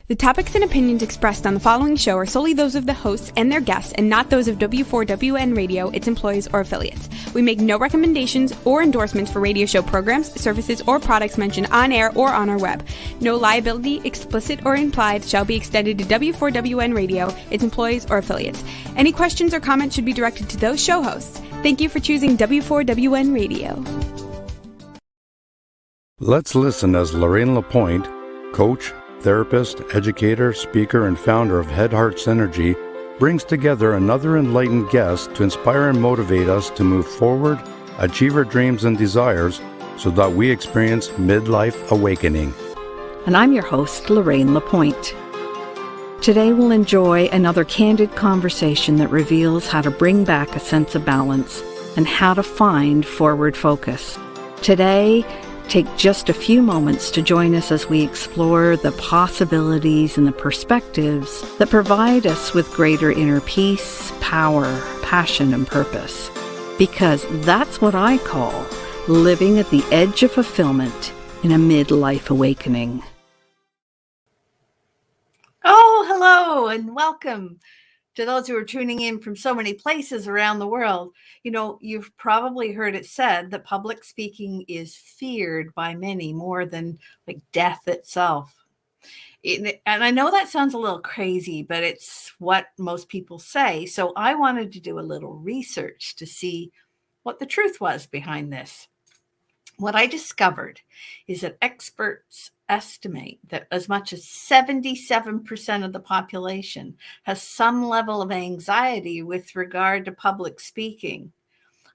The topics and opinions expressed on the following show are solely those of the hosts and their guests and not those of W4WN Radio, its employees, or affiliates. We make no recommendations or endorsements for radio show programs, services, or products mentioned on air or on our web. No liability, explicit or implied, shall be extended to W4WN Radio, its employees, or affiliates. Any questions or comments should be directed to those show hosts. Thank you for choosing W4WN Radio. Let's listen as Lorraine Lapointe, coach, therapist, educator, speaker, and founder of Head Heart Synergy, brings together another enlightened guest to inspire and motivate us to move forward, achieve our dreams and desires, so that we experience midlife awakening. And I'm your host, Lorraine Lapointe. Today we'll enjoy another candid conversation that reveals how to bring back a sense of balance and how to find forward focus. Today, take just a few moments to join us as we explore the possibilities and the perspectives that provide us with greater inner peace, power, passion, and purpose. Because that's what I call living at the edge of fulfillment in a midlife awakening. Oh, hello and welcome to those who are tuning in from so many places around the world. You know, you've probably heard it said that public speaking is feared by many more than like death itself. And I know that sounds a little crazy, but it's what most people say. So I wanted to do a little research to see what the truth was behind this. What I discovered is that experts estimate that as much as 77% of the population has some level of anxiety with regard to public speaking.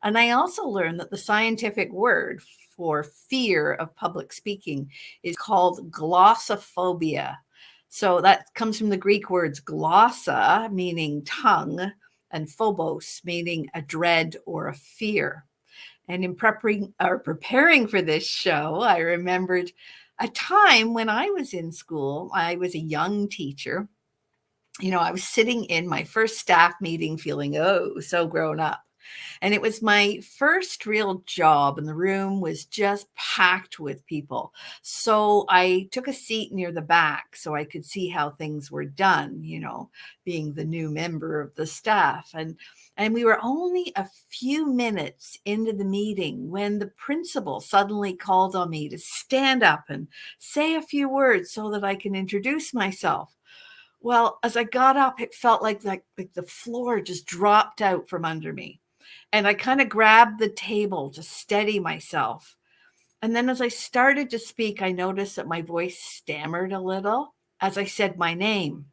And I also learned that the scientific word for fear of public speaking is called glossophobia. So that comes from the Greek words glossa, meaning tongue, and phobos, meaning a dread or a fear. And in preparing for this show, I remembered a time when I was in school. I was a young teacher. You know, I was sitting in my first staff meeting feeling, so grown up. And it was my first real job, and the room was just packed with people. So I took a seat near the back so I could see how things were done, you know, being the new member of the staff. And we were only a few minutes into the meeting when the principal suddenly called on me to stand up and say a few words so that I can introduce myself. Well, as I got up, it felt like the floor just dropped out from under me. And I kind of grabbed the table to steady myself. And then as I started to speak, I noticed that my voice stammered a little as I said my name.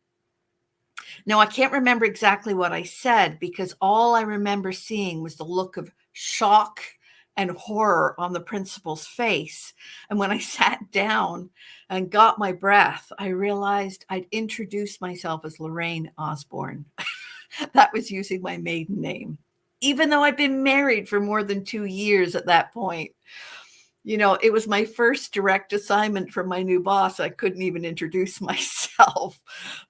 Now, I can't remember exactly what I said because all I remember seeing was the look of shock and horror on the principal's face. And when I sat down and got my breath, I realized I'd introduced myself as Lorraine Osborne. That was using my maiden name, even though I'd been married for more than 2 years at that point. You know, it was my first direct assignment from my new boss. I couldn't even introduce myself.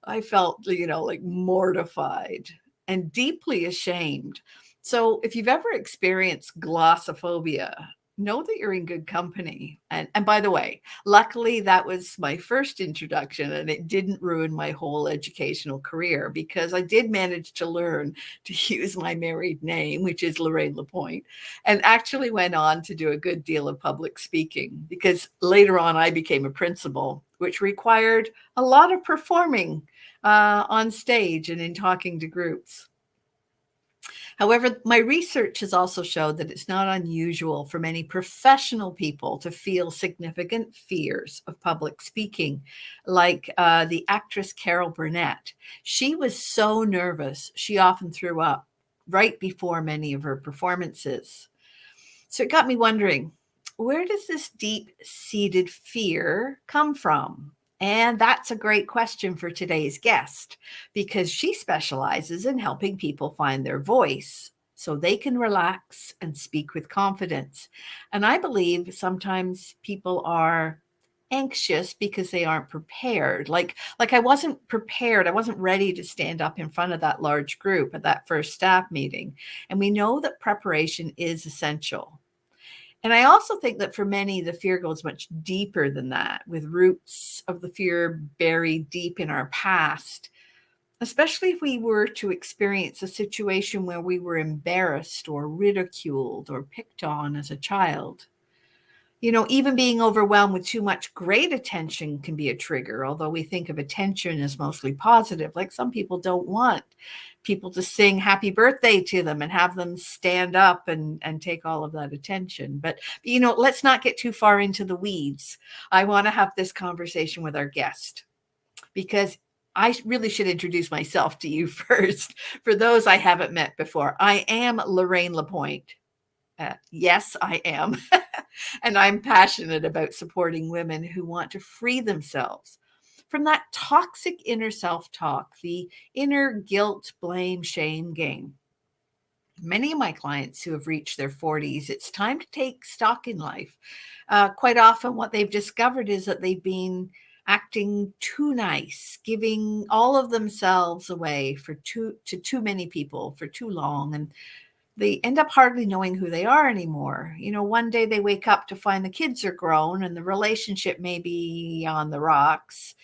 I felt, you know, like mortified and deeply ashamed. So if you've ever experienced glossophobia, know that you're in good company. And by the way, luckily that was my first introduction and it didn't ruin my whole educational career because I did manage to learn to use my married name, which is Lorraine Lapointe, and actually went on to do a good deal of public speaking because later on I became a principal, which required a lot of performing on stage and in talking to groups. However, my research has also showed that it's not unusual for many professional people to feel significant fears of public speaking, like the actress Carol Burnett. She was so nervous, she often threw up right before many of her performances. So it got me wondering, where does this deep-seated fear come from? And that's a great question for today's guest, because she specializes in helping people find their voice so they can relax and speak with confidence. And I believe sometimes people are anxious because they aren't prepared. Like I wasn't prepared. I wasn't ready to stand up in front of that large group at that first staff meeting. And we know that preparation is essential. And I also think that for many, the fear goes much deeper than that, with roots of the fear buried deep in our past, especially if we were to experience a situation where we were embarrassed or ridiculed or picked on as a child. Even being overwhelmed with too much great attention can be a trigger, although we think of attention as mostly positive. Like some people don't want people to sing happy birthday to them and have them stand up and take all of that attention. But, let's not get too far into the weeds. I want to have this conversation with our guest because I really should introduce myself to you first. For those I haven't met before, I am Lorraine Lapointe. Yes, I am. And I'm passionate about supporting women who want to free themselves from that toxic inner self-talk, the inner guilt, blame, shame game. Many of my clients who have reached their 40s, it's time to take stock in life. Quite often what they've discovered is that they've been acting too nice, giving all of themselves away to too many people for too long. And they end up hardly knowing who they are anymore. One day they wake up to find the kids are grown and the relationship may be on the rocks,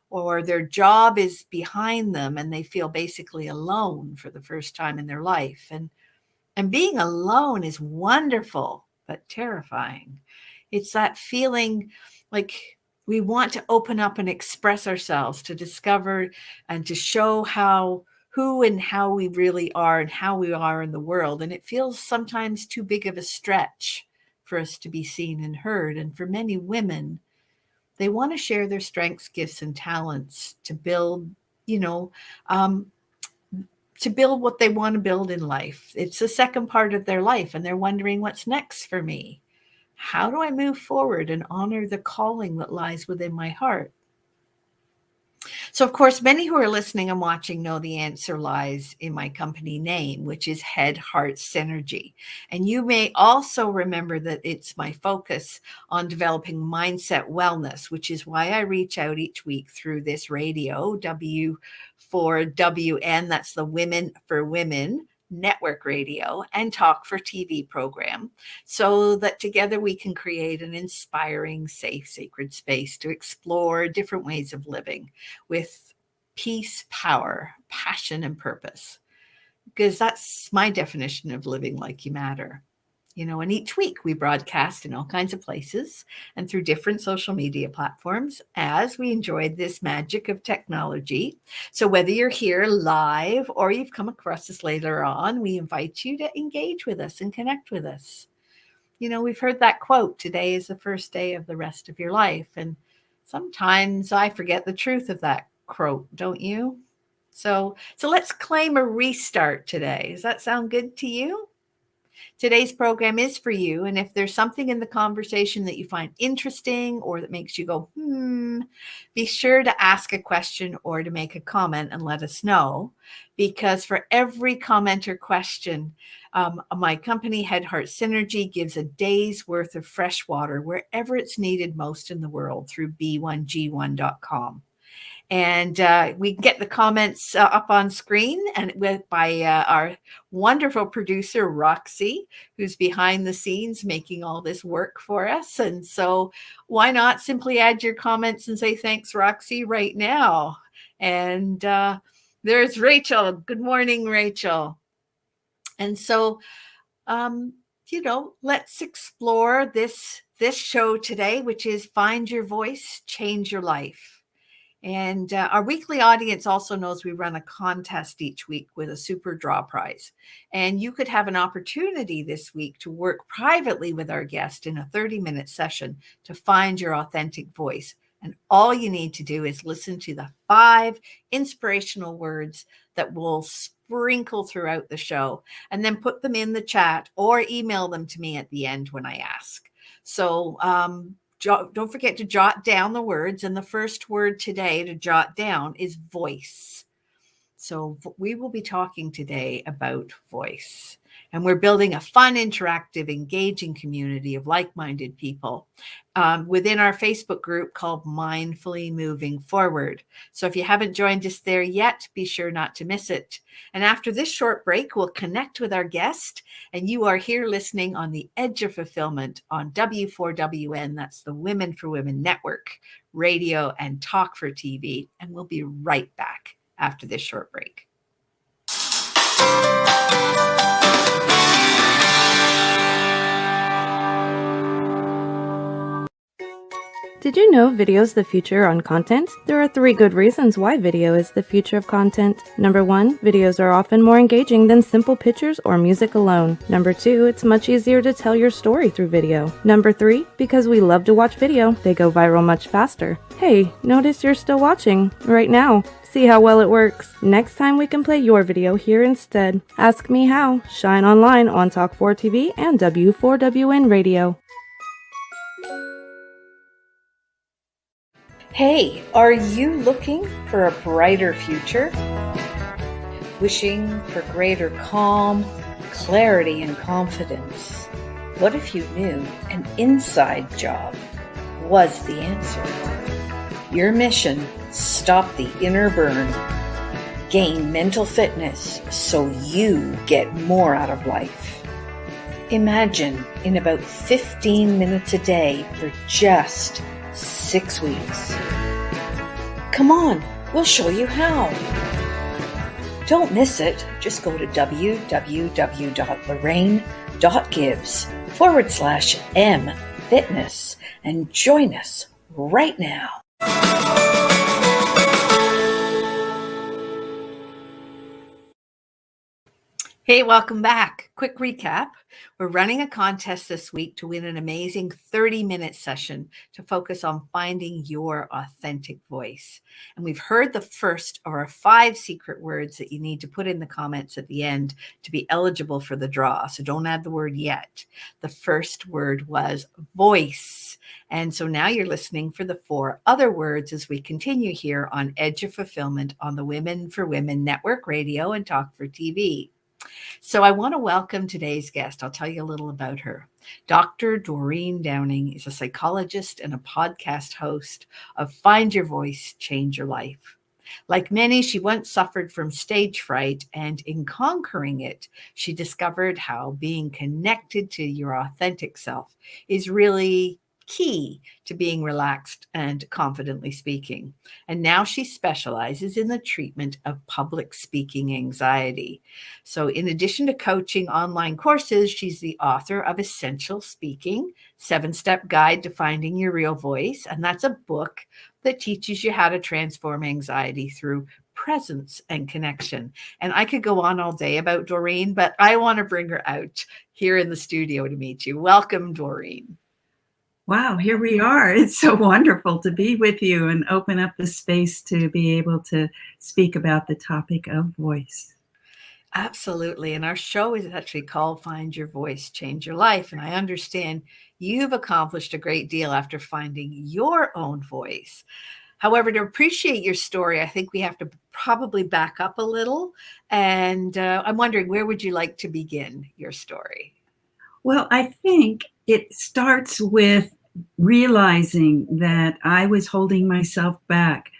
or their job is behind them and they feel basically alone for the first time in their life. And being alone is wonderful, but terrifying. It's that feeling like we want to open up and express ourselves, to discover and to show who and how we really are and how we are in the world. And it feels sometimes too big of a stretch for us to be seen and heard. And for many women, they want to share their strengths, gifts, and talents to build, to build what they want to build in life. It's the second part of their life, and they're wondering, what's next for me? How do I move forward and honor the calling that lies within my heart? So, of course, many who are listening and watching know the answer lies in my company name, which is Head, Heart, Synergy. And you may also remember that it's my focus on developing mindset wellness, which is why I reach out each week through this radio, W4WN, that's the Women for Women Network radio and Talk for TV program, so that together we can create an inspiring, safe, sacred space to explore different ways of living with peace, power, passion, and purpose. Because that's my definition of living like you matter. And each week we broadcast in all kinds of places and through different social media platforms as we enjoy this magic of technology. So whether you're here live or you've come across us later on, we invite you to engage with us and connect with us. We've heard that quote, today is the first day of the rest of your life. And sometimes I forget the truth of that quote, don't you? So let's claim a restart today. Does that sound good to you? Today's program is for you. And if there's something in the conversation that you find interesting or that makes you go, be sure to ask a question or to make a comment and let us know. Because for every comment or question, my company, Head Heart Synergy, gives a day's worth of fresh water wherever it's needed most in the world through b1g1.com. And we get the comments up on screen and by our wonderful producer, Roxy, who's behind the scenes making all this work for us. And so why not simply add your comments and say, thanks, Roxy, right now. And there's Rachel. Good morning, Rachel. And so, let's explore this show today, which is Find Your Voice, Change Your Life. And our weekly audience also knows we run a contest each week with a super draw prize. And you could have an opportunity this week to work privately with our guest in a 30-minute session to find your authentic voice. And all you need to do is listen to the 5 inspirational words that will sprinkle throughout the show, and then put them in the chat or email them to me at the end when I ask. So, don't forget to jot down the words. And the first word today to jot down is voice. So we will be talking today about voice. And we're building a fun, interactive, engaging community of like-minded people within our Facebook group called Mindfully Moving Forward. So if you haven't joined us there yet, be sure not to miss it. And after this short break, we'll connect with our guest. And you are here listening on the Edge of Fulfillment on W4WN. That's the Women4 Women Network, radio and talk for TV. And we'll be right back after this short break. Did you know video is the future on content? There are 3 good reasons why video is the future of content. Number 1, videos are often more engaging than simple pictures or music alone. Number 2, it's much easier to tell your story through video. Number 3, because we love to watch video, they go viral much faster. Hey, notice you're still watching right now. See how well it works. Next time we can play your video here instead. Ask me how. Shine online on Talk 4 TV and W4WN Radio. Hey, are you looking for a brighter future? Wishing for greater calm, clarity, and confidence? What if you knew an inside job was the answer? Your mission: stop the inner burn, gain mental fitness so you get more out of life. Imagine in about 15 minutes a day for just 6 weeks. Come on, we'll show you how. Don't miss it. Just go to www.lorraine.gives/m-fitness and join us right now. Hey, welcome back. Quick recap. We're running a contest this week to win an amazing 30-minute session to focus on finding your authentic voice. And we've heard the first of our 5 secret words that you need to put in the comments at the end to be eligible for the draw. So don't add the word yet. The first word was voice. And so now you're listening for the 4 other words as we continue here on Edge of Fulfillment on the Women4 Women Network radio and Talk for TV. So I want to welcome today's guest. I'll tell you a little about her. Dr. Doreen Downing is a psychologist and a podcast host of Find Your Voice, Change Your Life. Like many, she once suffered from stage fright, and in conquering it, she discovered how being connected to your authentic self is really key to being relaxed and confidently speaking. And now she specializes in the treatment of public speaking anxiety. So in addition to coaching online courses, she's the author of Essential Speaking, 7-Step Guide to Finding Your Real Voice. And that's a book that teaches you how to transform anxiety through presence and connection. And I could go on all day about Doreen, but I want to bring her out here in the studio to meet you. Welcome, Doreen. Wow, here we are. It's so wonderful to be with you and open up the space to be able to speak about the topic of voice. Absolutely. And our show is actually called Find Your Voice, Change Your Life. And I understand you've accomplished a great deal after finding your own voice. However, to appreciate your story, I think we have to probably back up a little. And I'm wondering, where would you like to begin your story? Well, I think it starts with realizing that I was holding myself back.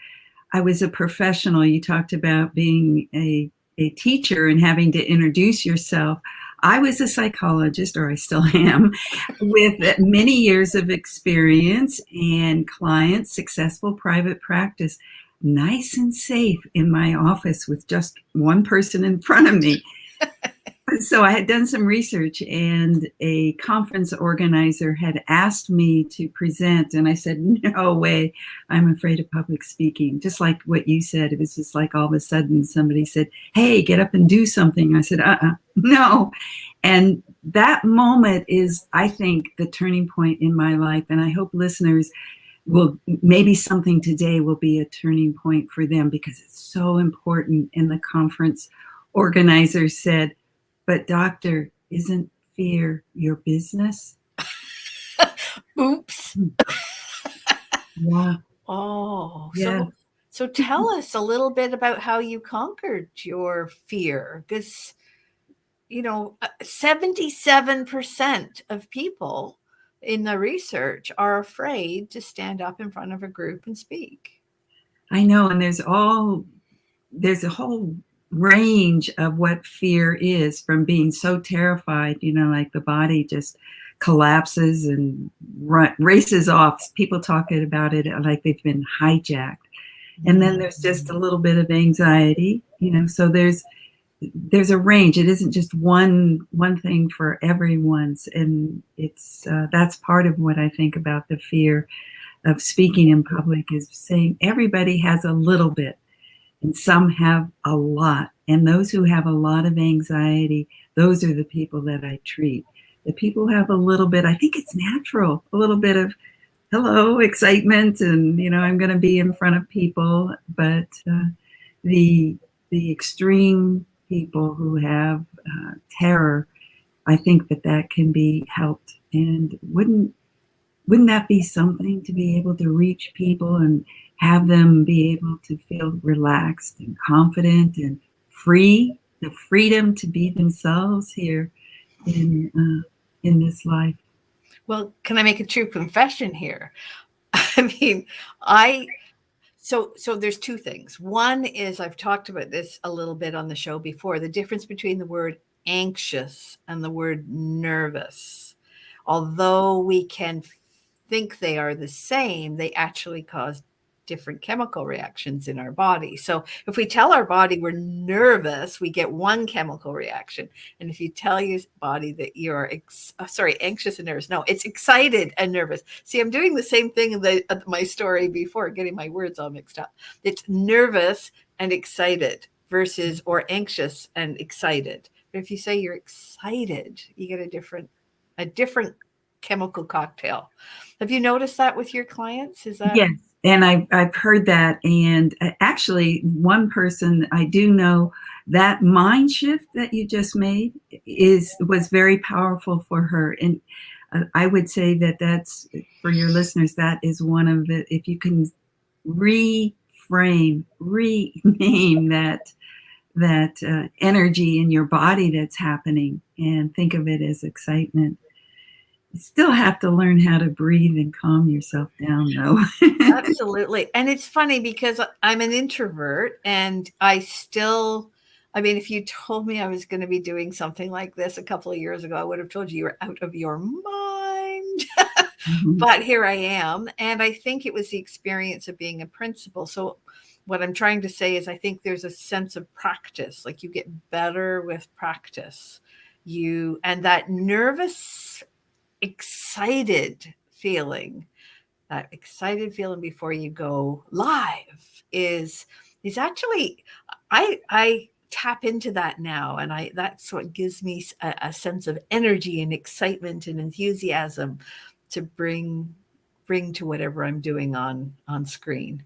I was a professional. You talked about being a teacher and having to introduce yourself. I was a psychologist, or I still am, with many years of experience and clients, successful private practice, nice and safe in my office with just one person in front of me. So I had done some research, and a conference organizer had asked me to present, and I said, no way, I'm afraid of public speaking. Just like what you said, it was just like all of a sudden somebody said, hey, get up and do something. I said, no. And that moment is, I think, the turning point in my life. And I hope listeners will, maybe something today will be a turning point for them, because it's so important. And the conference organizer said, but doctor, isn't fear your business? Oops. Yeah. Oh, Yeah. So So tell us a little bit about how you conquered your fear, because 77% of people in the research are afraid to stand up in front of a group and speak. I know, and there's a whole range of what fear is, from being so terrified, like the body just collapses and races off. People talking about it like they've been hijacked. And then there's just a little bit of anxiety, so there's a range. It isn't just one thing for everyone's. And it's that's part of what I think about the fear of speaking in public, is saying everybody has a little bit and some have a lot. And those who have a lot of anxiety, those are the people that I treat. The people who have a little bit, I think it's natural, a little bit of excitement, and I'm going to be in front of people. But the extreme people who have terror, I think that can be helped. And wouldn't that be something, to be able to reach people and have them be able to feel relaxed and confident and free, the freedom to be themselves here in this life? Well, can I make a true confession here? So there's two things. One is, I've talked about this a little bit on the show before, the difference between the word anxious and the word nervous. Although we can think they are the same, they actually cause different chemical reactions in our body. So if we tell our body we're nervous, we get one chemical reaction. And if you tell your body that you're anxious and nervous, no, it's excited and nervous. See, I'm doing the same thing in my story before, getting my words all mixed up. It's nervous and excited versus, or anxious and excited. But if you say you're excited, you get a different chemical cocktail. Have you noticed that with your clients? Is that? Yes. And I've heard that. And actually, one person I do know, that mind shift that you just made was very powerful for her. And I would say that's, for your listeners, that is one of it. If you can rename that energy in your body that's happening, and think of it as excitement. You still have to learn how to breathe and calm yourself down, though. Absolutely. And it's funny because I'm an introvert, and if you told me I was going to be doing something like this a couple of years ago, I would have told you were out of your mind. Mm-hmm. But here I am. And I think it was the experience of being a principal. So what I'm trying to say is, I think there's a sense of practice, like you get better with practice. And that nervous, excited feeling before you go live is actually, I tap into that now, and that's what gives me a sense of energy and excitement and enthusiasm to bring to whatever I'm doing on screen.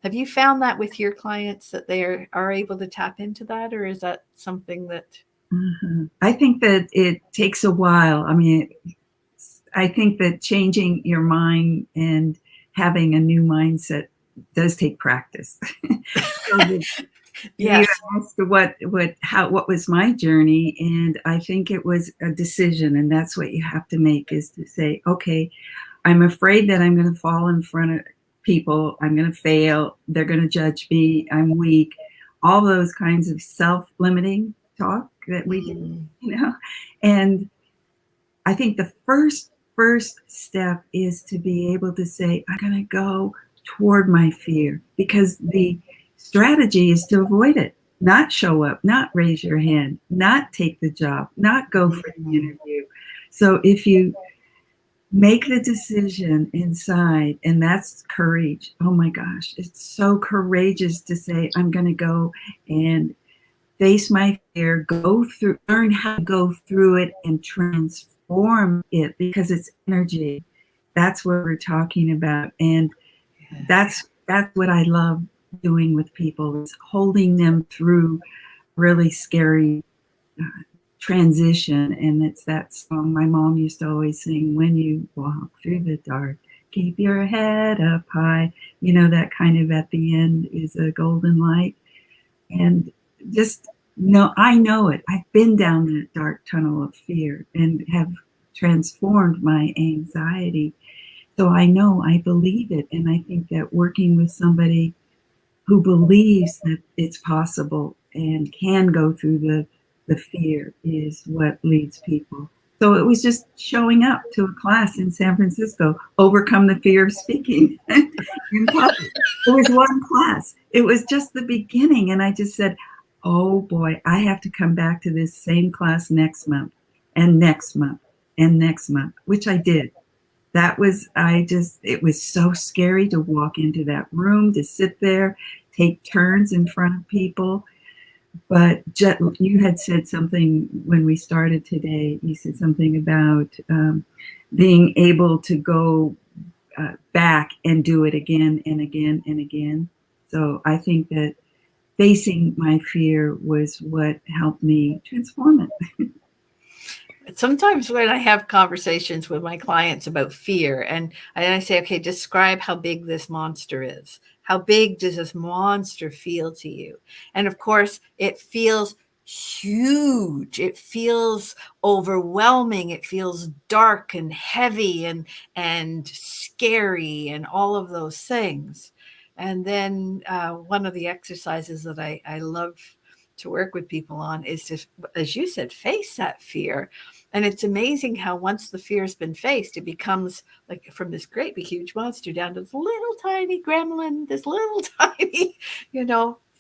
Have you found that with your clients, that they are able to tap into that, or is that something that? Mm-hmm. I think that it takes a while. I think that changing your mind and having a new mindset does take practice. Yes. You asked what was my journey, and I think it was a decision, and that's what you have to make, is to say, okay, I'm afraid that I'm going to fall in front of people, I'm going to fail, they're going to judge me, I'm weak, all those kinds of self-limiting talk that we do, and I think the first step is to be able to say, I'm going to go toward my fear, because the strategy is to avoid it, not show up, not raise your hand, not take the job, not go for the interview. So if you make the decision inside, and that's courage. Oh my gosh, it's so courageous to say, I'm going to go and face my fear, learn how to go through it and transform it, because it's energy. That's what we're talking about. And that's what I love doing with people, is holding them through really scary transition. And it's that song my mom used to always sing, when you walk through the dark, keep your head up high. You know, that kind of at the end is a golden light. And just I know it. I've been down that dark tunnel of fear and have transformed my anxiety. So I know, I believe it. And I think that working with somebody who believes that it's possible and can go through the fear is what leads people. So it was just showing up to a class in San Francisco, overcome the fear of speaking in public. It was one class. It was just the beginning. And I just said, oh boy, I have to come back to this same class next month and next month and next month, which I did. It was so scary to walk into that room, to sit there, take turns in front of people. But you had said something when we started today. You said something about being able to go back and do it again and again and again. So I think that facing my fear was what helped me transform it. Sometimes when I have conversations with my clients about fear and I say, okay, describe how big this monster is. How big does this monster feel to you? And of course, it feels huge. It feels overwhelming. It feels dark and heavy and scary and all of those things. And then one of the exercises that I love to work with people on is to, as you said, face that fear. And it's amazing how once the fear has been faced, it becomes like from this great big huge monster down to this little tiny gremlin, this little tiny,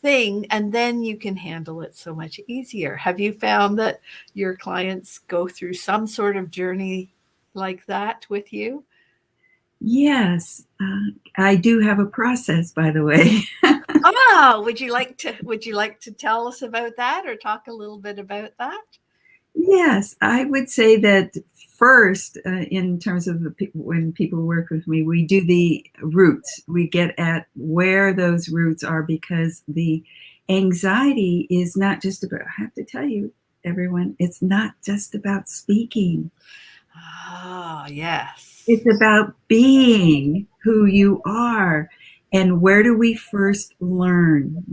thing. And then you can handle it so much easier. Have you found that your clients go through some sort of journey like that with you? Yes, I do have a process, by the way. Would you like to tell us about that or talk a little bit about that? Yes, I would say that first, in terms of when people work with me, we do the roots. We get at where those roots are, because the anxiety is not just about, I have to tell you, everyone, it's not just about speaking. Yes. It's about being who you are. And where do we first learn?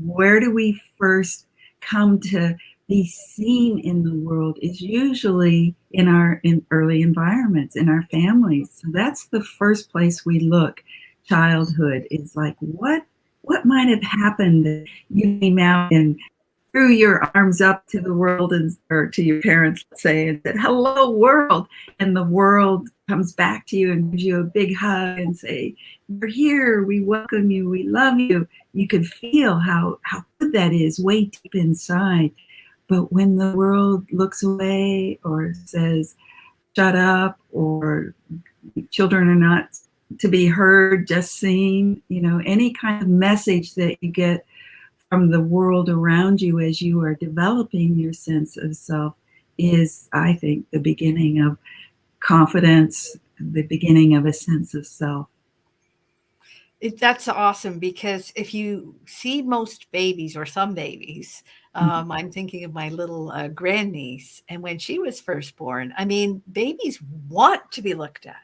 Where do we first come to be seen in the world is usually in early environments, in our families. So that's the first place we look. Childhood is like, what might have happened that you came out and threw your arms up to the world or to your parents, let's say, and said, hello, world. And the world comes back to you and gives you a big hug and say, we're here, we welcome you, we love you. You can feel how good that is way deep inside. But when the world looks away or says, shut up, or children are not to be heard, just seen, any kind of message that you get from the world around you as you are developing your sense of self is, I think, the beginning of confidence, the beginning of a sense of self. That's awesome, because if you see most babies or some babies, I'm thinking of my little grandniece, and when she was first born, I mean, babies want to be looked at.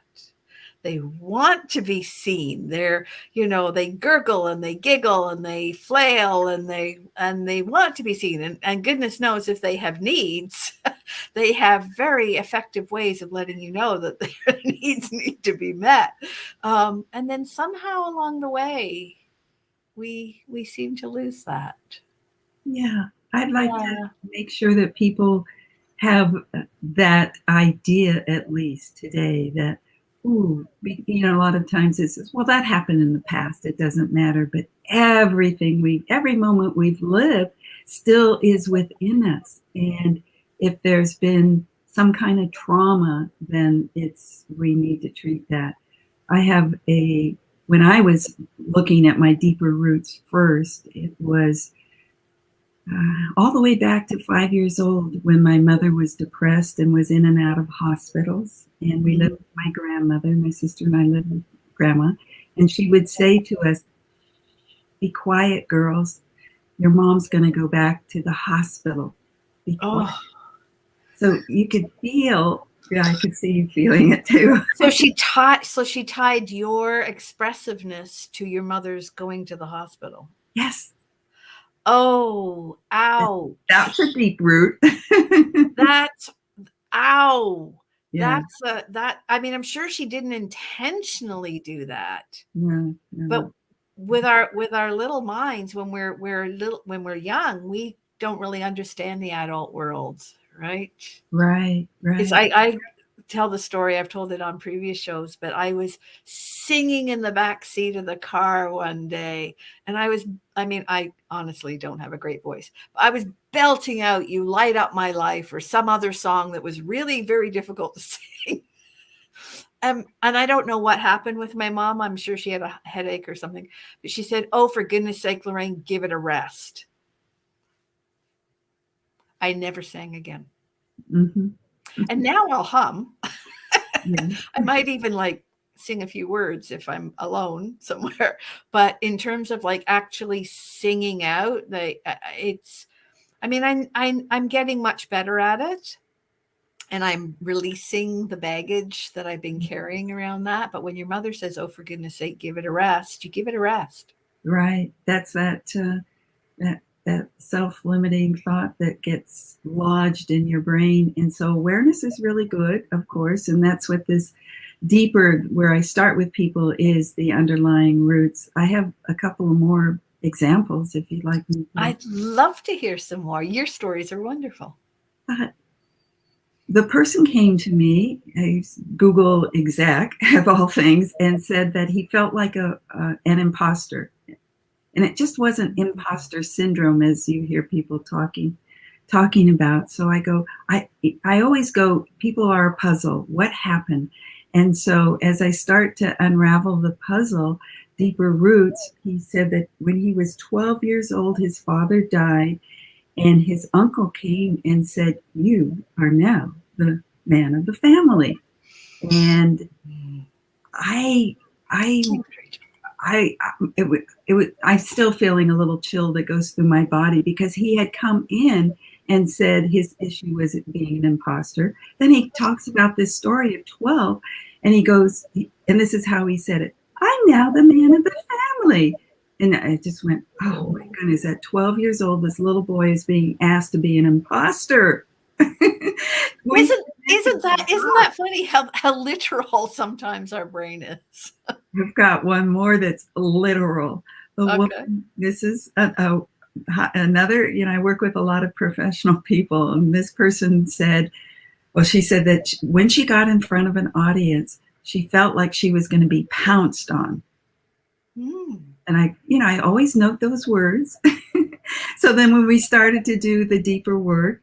They want to be seen. They gurgle and they giggle and they flail and they want to be seen. And goodness knows if they have needs, they have very effective ways of letting you know that their needs need to be met. And then somehow along the way, we seem to lose that. Yeah, I'd like to make sure that people have that idea, at least today, that, a lot of times it says, well, that happened in the past, it doesn't matter. But every moment we've lived still is within us. And if there's been some kind of trauma, then we need to treat that. When I was looking at my deeper roots first, it was all the way back to 5 years old, when my mother was depressed and was in and out of hospitals. And we lived with my grandmother, my sister and I lived with grandma. And she would say to us, be quiet, girls. Your mom's going to go back to the hospital. Be quiet. So you could feel Yeah, I could see you feeling it too. So she tied your expressiveness to your mother's going to the hospital. Yes. Oh, ouch. That's a deep root. That's ow. Yeah. I mean, I'm sure she didn't intentionally do that. Yeah. But with our little minds, when we're young, we don't really understand the adult world, right? Right. I tell the story, I've told it on previous shows, but I was singing in the back seat of the car one day, and I honestly don't have a great voice. I was belting out "You Light Up My Life" or some other song that was really very difficult to sing. And I don't know what happened with my mom. I'm sure she had a headache or something, but she said, "Oh, for goodness sake, Lorraine, give it a rest." I never sang again. Mm-hmm. And now I'll hum. Yeah. I might even sing a few words if I'm alone somewhere. But in terms of actually singing out, I'm getting much better at it. And I'm releasing the baggage that I've been carrying around that. But when your mother says, "Oh, for goodness sake, give it a rest," you give it a rest. Right. That's that self-limiting thought that gets lodged in your brain. And so awareness is really good, of course. And that's what this deeper, where I start with people, is the underlying roots. I have a couple of more examples if you'd like me to. I'd love to hear some more. Your stories are wonderful. The person came to me, a Google exec of all things, and said that he felt like an imposter. And it just wasn't imposter syndrome as you hear people talking about. So I always go, people are a puzzle. What happened? And so as I start to unravel the puzzle, deeper roots, he said that when he was 12 years old, his father died, and his uncle came and said, "You are now the man of the family." And I'm still feeling a little chill that goes through my body, because he had come in and said his issue was being an imposter. Then he talks about this story of 12, and he goes, and this is how he said it: "I'm now the man of the family." And I just went, oh my goodness, at 12 years old, this little boy is being asked to be an imposter. Isn't that funny how literal sometimes our brain is? I've got one more that's literal. This is another, I work with a lot of professional people, and this person said, she said that when she got in front of an audience, she felt like she was going to be pounced on. And I always note those words. So then when we started to do the deeper work,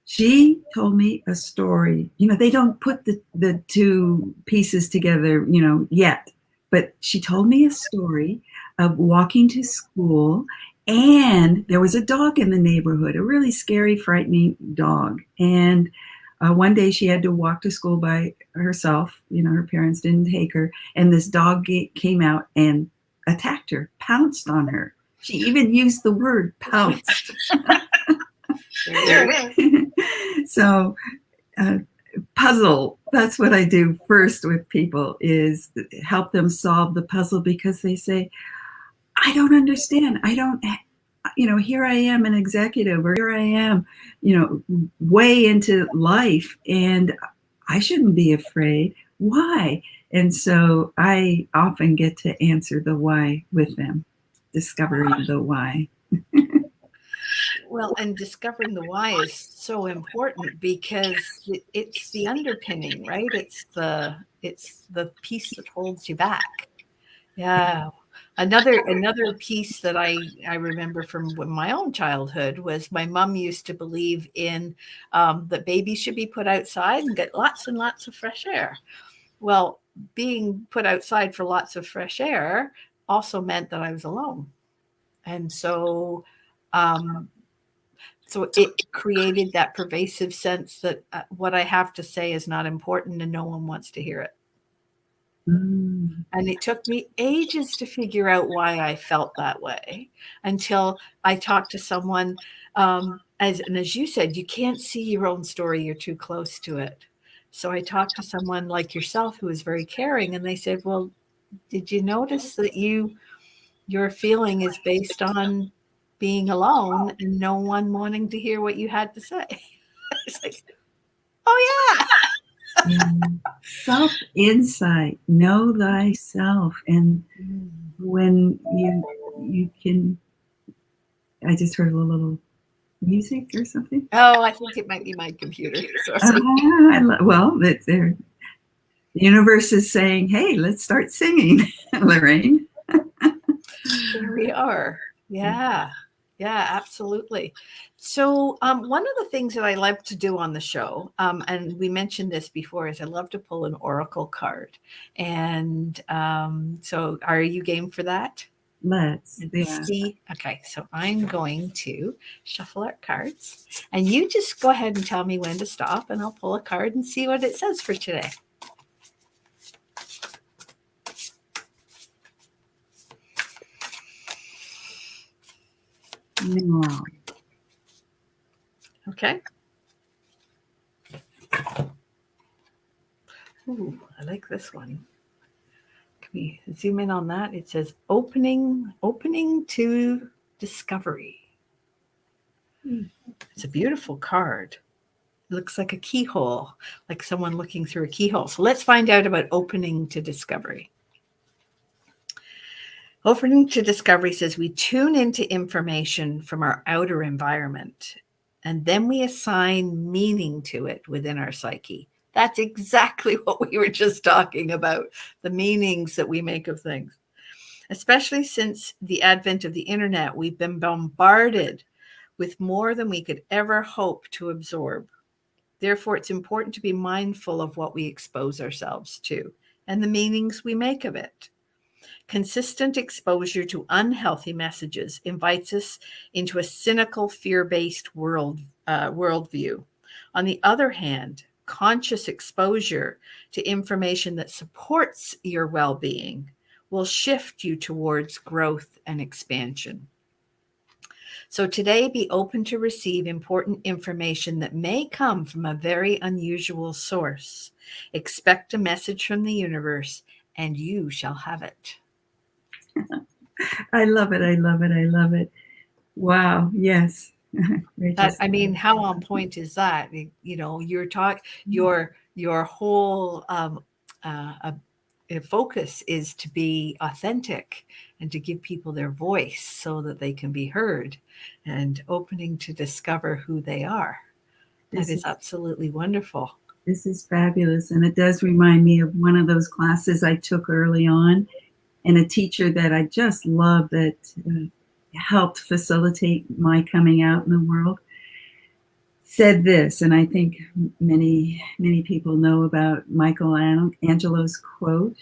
she told me a story. They don't put the two pieces together, yet. But she told me a story of walking to school, and there was a dog in the neighborhood, a really scary, frightening dog. And one day she had to walk to school by herself. Her parents didn't take her. And this dog came out and attacked her, pounced on her. She even used the word pounced. There it is. So puzzle, that's what I do first with people, is help them solve the puzzle, because they say, "I don't understand. I don't, here I am, an executive, or here I am, way into life, and I shouldn't be afraid. Why?" And so I often get to answer the why with them, discovering the why. Well, and discovering the why is so important, because it's the underpinning, right? It's the piece that holds you back. Yeah. Another piece that I remember from my own childhood was my mom used to believe in that babies should be put outside and get lots and lots of fresh air. Well, being put outside for lots of fresh air also meant that I was alone. And so it created that pervasive sense that what I have to say is not important and no one wants to hear it. And it took me ages to figure out why I felt that way, until I talked to someone, as you said, you can't see your own story, you're too close to it. So I talked to someone like yourself who was very caring, and they said, well, did you notice that your feeling is based on being alone and no one wanting to hear what you had to say? It's like, oh yeah. Self-insight, know thyself. And when you can, I just heard a little music or something. Oh, I think it might be my computer. Well, the universe is saying, hey, let's start singing, Lorraine. Here we are. Yeah. Yeah, absolutely. So one of the things that I love to do on the show, and we mentioned this before, is I love to pull an oracle card. And so are you game for that? Let's. See. Okay, so I'm going to shuffle our cards, and you just go ahead and tell me when to stop, and I'll pull a card and see what it says for today. No. Okay. Ooh, I like this one. Can we zoom in on that? It says opening to discovery. It's a beautiful card. It looks like a keyhole, like someone looking through a keyhole. So let's find out about opening to discovery. Opening to discovery says we tune into information from our outer environment, and then we assign meaning to it within our psyche. That's exactly what we were just talking about, the meanings that we make of things. Especially since the advent of the internet, we've been bombarded with more than we could ever hope to absorb. Therefore, it's important to be mindful of what we expose ourselves to and the meanings we make of it. Consistent exposure to unhealthy messages invites us into a cynical, fear-based worldview. On the other hand, conscious exposure to information that supports your well-being will shift you towards growth and expansion. So today, be open to receive important information that may come from a very unusual source. Expect a message from the universe, and you shall have it. I love it. I love it. I love it. Wow. Yes. I mean, how on point is that? You know, you're your whole focus is to be authentic and to give people their voice so that they can be heard, and opening to discover who they are. That is absolutely wonderful. This is fabulous. And it does remind me of one of those classes I took early on, and a teacher that I just love that helped facilitate my coming out in the world said this, and I think many people know about Michelangelo's quote.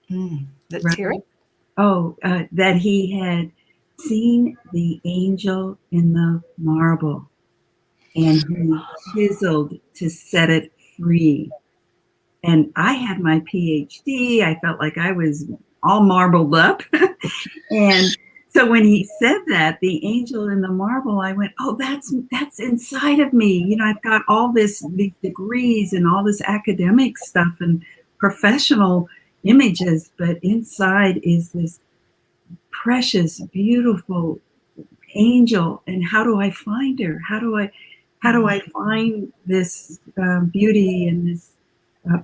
Let's hear it. That he had seen the angel in the marble, and he chiseled to set it free. And I had my PhD. I felt like I was all marbled up. And so when he said that, the angel in the marble, I went, oh, that's inside of me. You know, I've got all these degrees and all this academic stuff and professional images, but inside is this precious, beautiful angel. And how do I find her? How do I find this beauty and this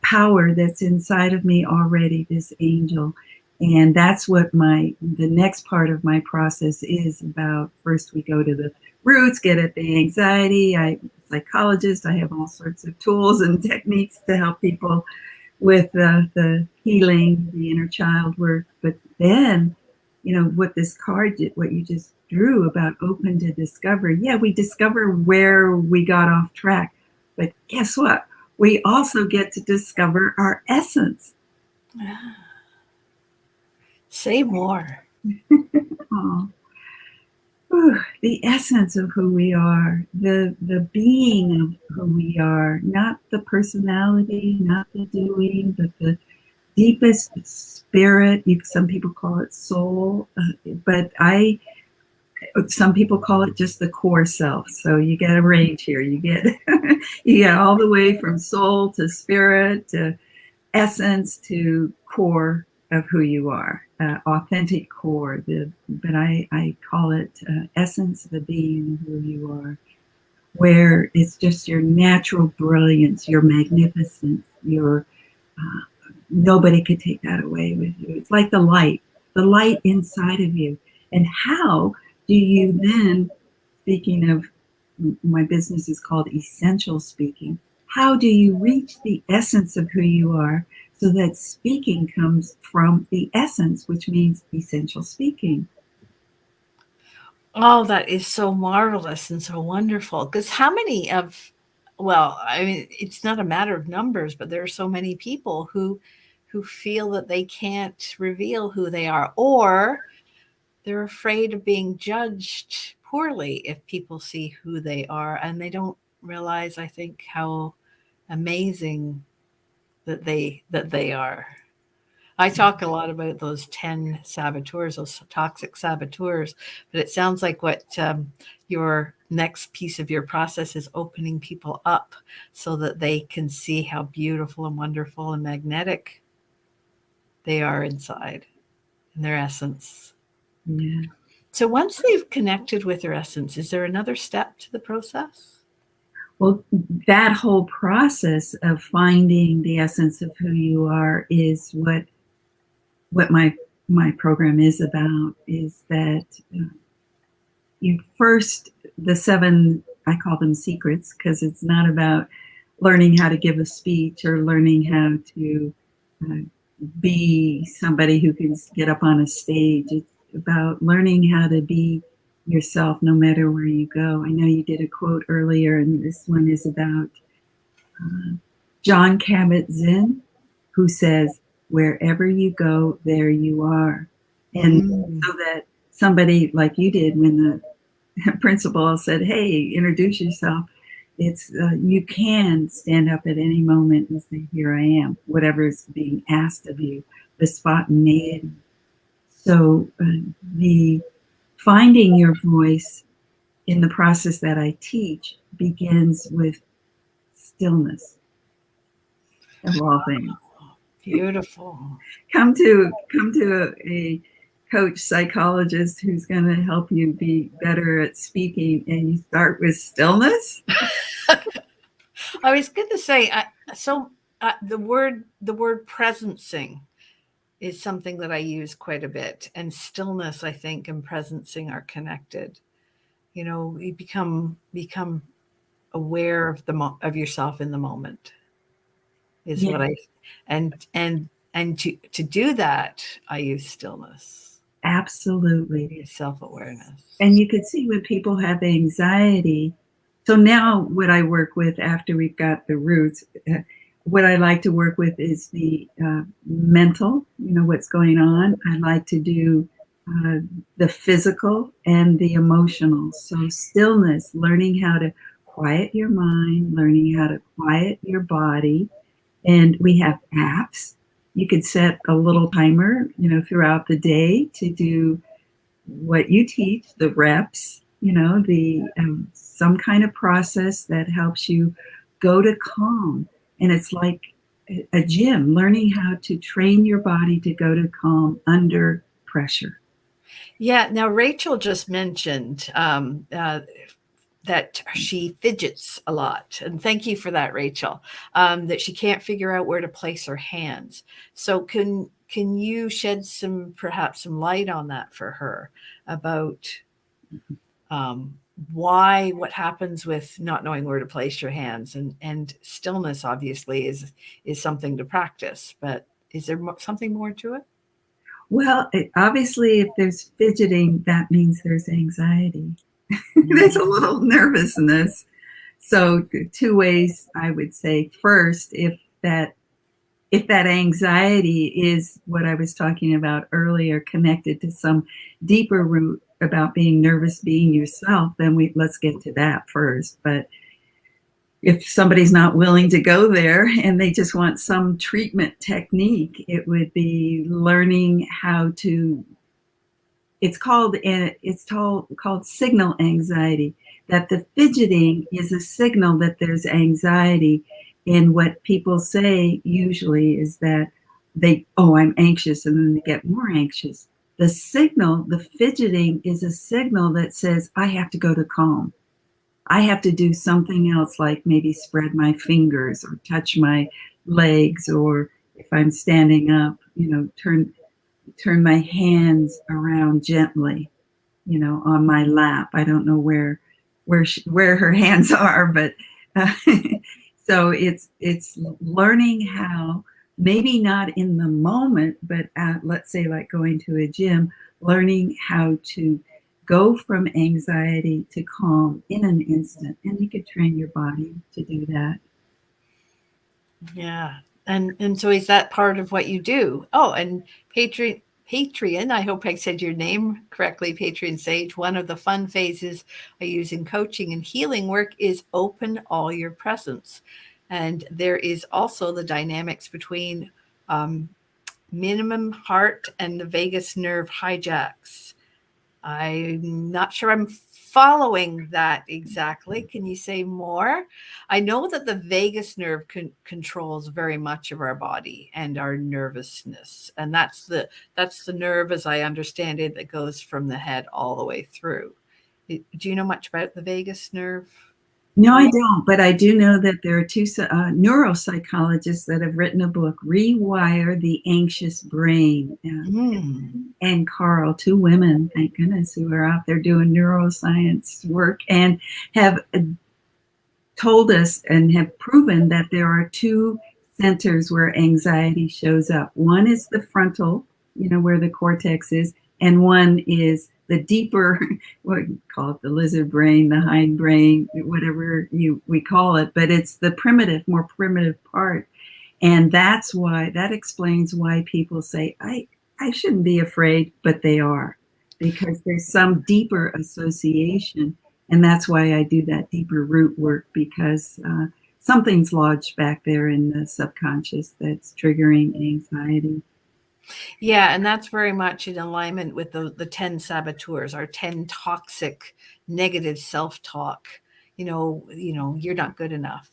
power that's inside of me already, this angel? And that's what the next part of my process is about. First, we go to the roots, get at the anxiety. I'm a psychologist. I have all sorts of tools and techniques to help people with the healing, the inner child work. But then, you know, what this card did, what you just drew about open to discovery. Yeah, we discover where we got off track. But guess what? We also get to discover our essence. Say more. The essence of who we are, the being of who we are, not the personality, not the doing, but the deepest spirit. Some people call it soul, but some people call it just the core self. So you get a range here. You get you get all the way from soul to spirit to essence to core of who you are, authentic core. But I call it essence, the being of who you are, where it's just your natural brilliance, your magnificence, your nobody could take that away with you. It's like the light inside of you. And how do you then, speaking of, my business is called Essential Speaking, how do you reach the essence of who you are so that speaking comes from the essence, which means essential speaking? Oh, that is so marvelous and so wonderful. Because how many of, well, I mean, it's not a matter of numbers, but there are so many people who feel that they can't reveal who they are, or they're afraid of being judged poorly if people see who they are, and they don't realize, I think, how amazing that they are. I talk a lot about those 10 saboteurs, those toxic saboteurs, but it sounds like what your next piece of your process is opening people up so that they can see how beautiful and wonderful and magnetic they are inside in their essence. Yeah. So once they've connected with their essence, is there another step to the process? Well, that whole process of finding the essence of who you are is what my program is about, is that you first, the 7, I call them secrets, because it's not about learning how to give a speech or learning how to be somebody who can get up on a stage. It's about learning how to be yourself no matter where you go. I know you did a quote earlier, and this one is about John Kabat-Zinn, who says, "Wherever you go, there you are." And so that somebody like you did, when the principal said, "Hey, introduce yourself," it's you can stand up at any moment and say, "Here I am," whatever is being asked of you, the spontaneity. So the finding your voice in the process that I teach begins with stillness, of all things. Beautiful. Come to a coach psychologist who's going to help you be better at speaking, and you start with stillness. I was going to say, the word presencing is something that I use quite a bit, and stillness, I think, and presencing are connected. You know, you become aware of of yourself in the moment. Is what I and to do that, I use stillness. Absolutely. Self-awareness. And you could see when people have anxiety. So now what I work with after we've got the roots, what I like to work with is the mental, what's going on. I like to do the physical and the emotional. So stillness, learning how to quiet your mind, learning how to quiet your body. And we have apps. You could set a little timer, throughout the day to do what you teach, the reps, the some kind of process that helps you go to calm. And it's like a gym, learning how to train your body to go to calm under pressure. Yeah. Now, Rachel just mentioned that she fidgets a lot. And thank you for that, Rachel, that she can't figure out where to place her hands. So can you shed perhaps some light on that for her about what happens with not knowing where to place your hands, and stillness obviously is something to practice, but is there something more to it? Well, obviously if there's fidgeting, that means there's anxiety. There's a little nervousness. So 2 ways I would say. First, if that anxiety is what I was talking about earlier, connected to some deeper root about being nervous, being yourself, then let's get to that first. But if somebody's not willing to go there and they just want some treatment technique, it would be learning how to it's called signal anxiety, that the fidgeting is a signal that there's anxiety. And what people say usually is that I'm anxious, and then they get more anxious. The fidgeting is a signal that says, I have to go to calm. I have to do something else, like maybe spread my fingers or touch my legs, or if I'm standing up, turn my hands around gently, on my lap. I don't know where her hands are, but uh, so it's learning how, maybe not in the moment, but let's say like going to a gym, learning how to go from anxiety to calm in an instant. And you could train your body to do that. Yeah. And so is that part of what you do? Oh, and Patreon, I hope I said your name correctly, Patreon Sage. One of the fun phases I use in coaching and healing work is open all your presence. And there is also the dynamics between minimum heart and the vagus nerve hijacks. I'm not sure I'm following that exactly. Can you say more? I know that the vagus nerve controls very much of our body and our nervousness, and that's the nerve, as I understand it, that goes from the head all the way through. Do you know much about the vagus nerve? No, I don't, but I do know that there are two neuropsychologists that have written a book, Rewire the Anxious Brain. And Carl, two women, thank goodness, who are out there doing neuroscience work and have told us and have proven that there are two centers where anxiety shows up. One is the frontal, where the cortex is, and one is the deeper, what you call it, the lizard brain, the hind brain, whatever we call it, but it's the more primitive part. And that explains why people say, I shouldn't be afraid, but they are, because there's some deeper association. And that's why I do that deeper root work, because something's lodged back there in the subconscious that's triggering anxiety. Yeah, and that's very much in alignment with the 10 saboteurs, our 10 toxic negative self-talk. You're not good enough.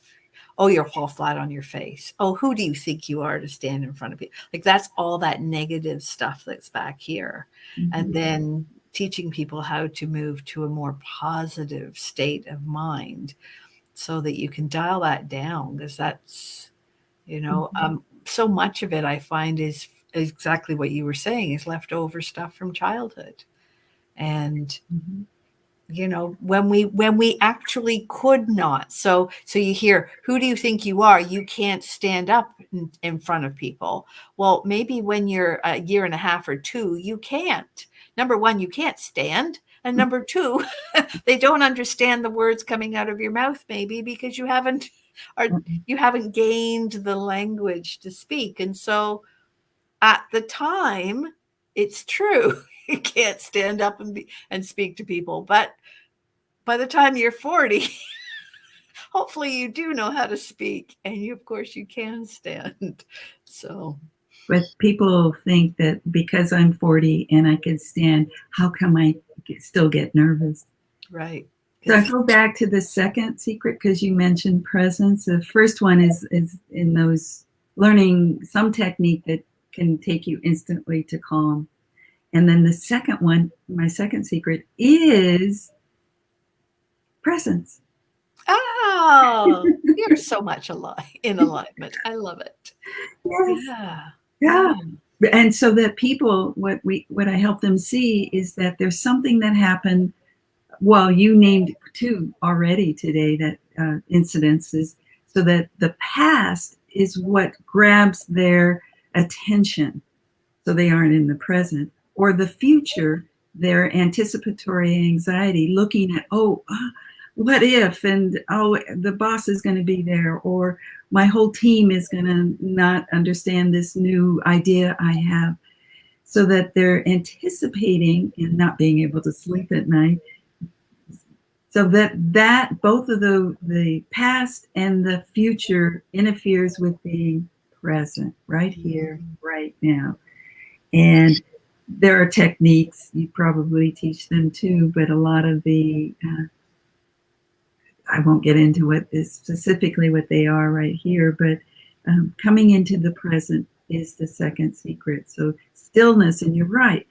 Oh, you're fall flat on your face. Oh, who do you think you are to stand in front of people? Like, that's all that negative stuff that's back here. Mm-hmm. And then teaching people how to move to a more positive state of mind so that you can dial that down, because that's, so much of it I find is exactly what you were saying, is leftover stuff from childhood. And when we actually could not. So you hear, who do you think you are? You can't stand up in front of people. Well, maybe when you're a year and a half or two, you can't. Number one, you can't stand. And number two, they don't understand the words coming out of your mouth, maybe because you haven't gained the language to speak. And so at the time, it's true. You can't stand up and speak to people. But by the time you're 40, hopefully you do know how to speak, and of course you can stand. So, but people think that because I'm 40 and I can stand, how come I still get nervous? Right. So I go back to the second secret, because you mentioned presence. The first one is in those learning some technique that can take you instantly to calm. And then the second one, my second secret, is presence. Oh, you're so much in alignment. I love it. Yes. Yeah. And so that people, what I help them see is that there's something that happened. Well, you named two already today, that incidences, so that the past is what grabs their attention, so they aren't in the present, or the future, their anticipatory anxiety, looking at, what if, and the boss is going to be there, or my whole team is going to not understand this new idea I have, so that they're anticipating and not being able to sleep at night. So that both of the past and the future interferes with being present right here, right now. And there are techniques, you probably teach them too, but a lot of the, I won't get into what is specifically what they are right here, but coming into the present is the second secret. So stillness, and you're right,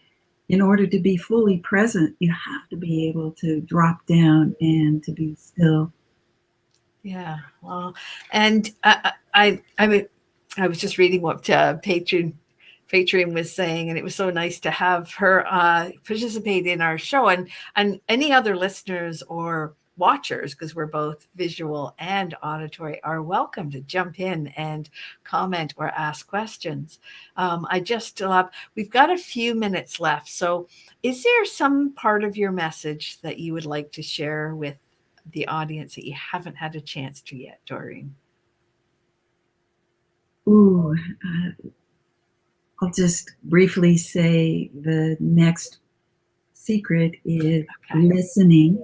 in order to be fully present, you have to be able to drop down and to be still. Yeah, well, and I was just reading what Patreon was saying, and it was so nice to have her participate in our show, and any other listeners or watchers, because we're both visual and auditory, are welcome to jump in and comment or ask questions. I just still have, we've got a few minutes left. So is there some part of your message that you would like to share with the audience that you haven't had a chance to yet, Doreen? Ooh, I'll just briefly say the next secret is listening,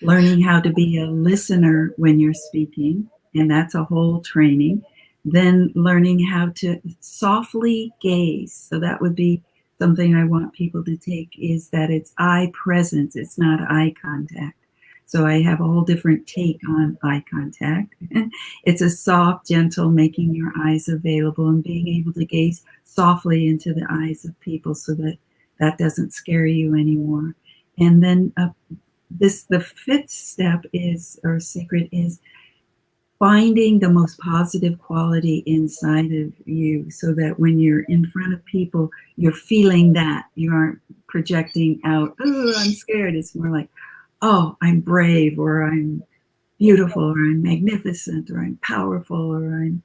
learning how to be a listener when you're speaking, and that's a whole training. Then learning how to softly gaze. So that would be something I want people to take, is that it's eye presence, it's not eye contact. So I have a whole different take on eye contact. It's a soft, gentle, making your eyes available and being able to gaze softly into the eyes of people so that that doesn't scare you anymore. And then the fifth step is, or secret is, finding the most positive quality inside of you, so that when you're in front of people, you're feeling that. You aren't projecting out, oh, I'm scared. It's more like, oh, I'm brave, or I'm beautiful, or I'm magnificent, or I'm powerful, or I'm...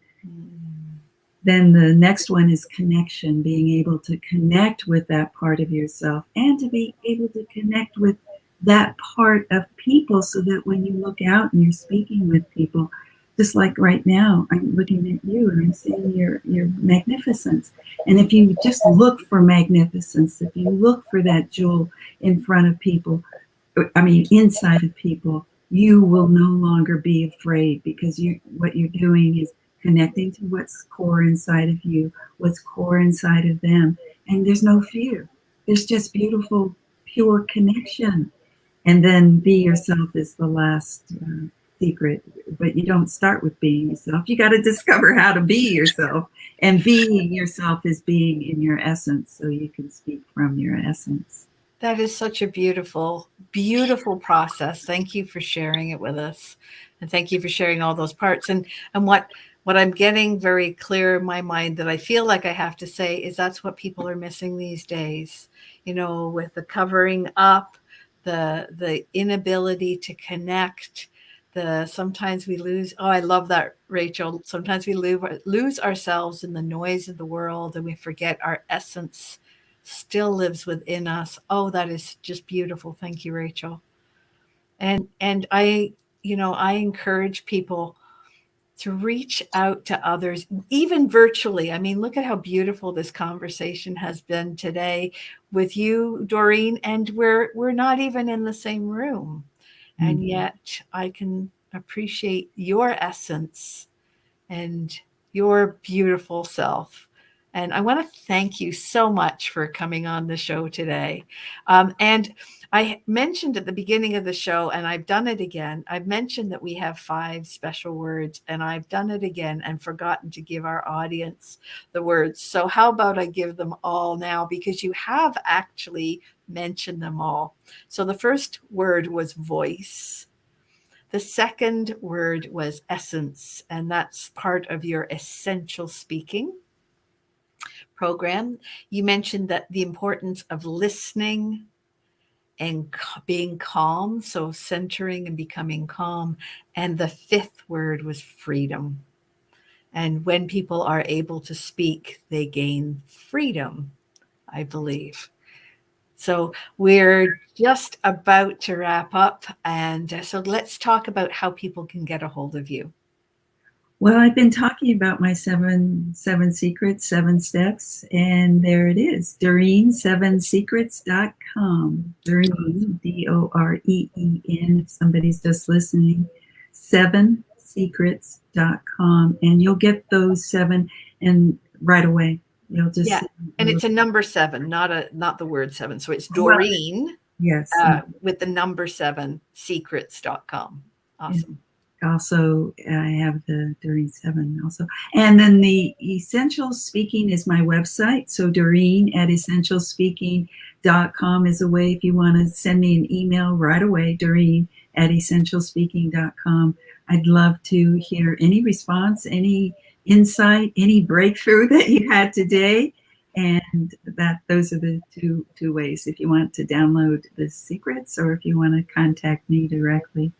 Then the next one is connection, being able to connect with that part of yourself and to be able to connect with that part of people, so that when you look out and you're speaking with people, just like right now, I'm looking at you and I'm seeing your magnificence. And if you just look for magnificence, if you look for that jewel in front of people, I mean, inside of people, you will no longer be afraid, because what you're doing is connecting to what's core inside of you, what's core inside of them. And there's no fear. There's just beautiful, pure connection. And then be yourself is the last secret. But you don't start with being yourself. You got to discover how to be yourself. And being yourself is being in your essence, so you can speak from your essence. That is such a beautiful, beautiful process. Thank you for sharing it with us. And thank you for sharing all those parts. And what I'm getting very clear in my mind that I feel like I have to say is that's what people are missing these days. You know, with the covering up, the inability to connect, sometimes we lose. Oh, I love that, Rachel. Sometimes we lose ourselves in the noise of the world, and we forget our essence still lives within us. Oh, that is just beautiful. Thank you, Rachel. And I encourage people to reach out to others, even virtually. I mean, look at how beautiful this conversation has been today with you, Doreen, and we're not even in the same room. And yet I can appreciate your essence and your beautiful self. And I want to thank you so much for coming on the show today. And I mentioned at the beginning of the show, and I've done it again, I've mentioned that we have 5 special words, and I've done it again and forgotten to give our audience the words. So how about I give them all now, because you have actually mentioned them all. So the first word was voice. The second word was essence, and that's part of your essential speaking program. You mentioned that the importance of listening and being calm, so centering and becoming calm. And the 5th word was freedom. And when people are able to speak, they gain freedom, I believe. So we're just about to wrap up. And so let's talk about how people can get a hold of you. Well, I've been talking about my seven secrets, 7 steps, and there it is, Doreen7secrets.com. Doreen, Doreen, if somebody's just listening, 7secrets.com, and you'll get those 7 and right away. You'll just Yeah, and it's a number 7, not the word 7. So it's Doreen, yes, with the number 7 secrets.com. Awesome. Also, I have the Doreen 7 also. And then the Essential Speaking is my website. So Doreen at essentialspeaking.com is a way if you want to send me an email right away, Doreen at essentialspeaking.com. I'd love to hear any response, any insight, any breakthrough that you had today. And those are the two ways if you want to download the secrets or if you want to contact me directly.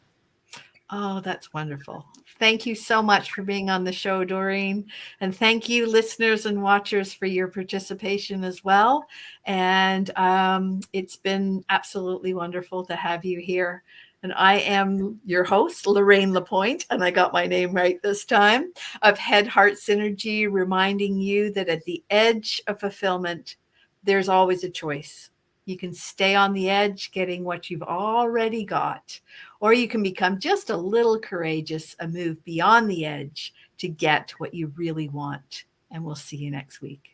Oh, that's wonderful. Thank you so much for being on the show, Doreen. And thank you, listeners and watchers, for your participation as well. And it's been absolutely wonderful to have you here. And I am your host, Lorraine Lapointe, and I got my name right this time, of Head Heart Synergy, reminding you that at the edge of fulfillment, there's always a choice. You can stay on the edge getting what you've already got, or you can become just a little courageous and move beyond the edge to get what you really want. And we'll see you next week.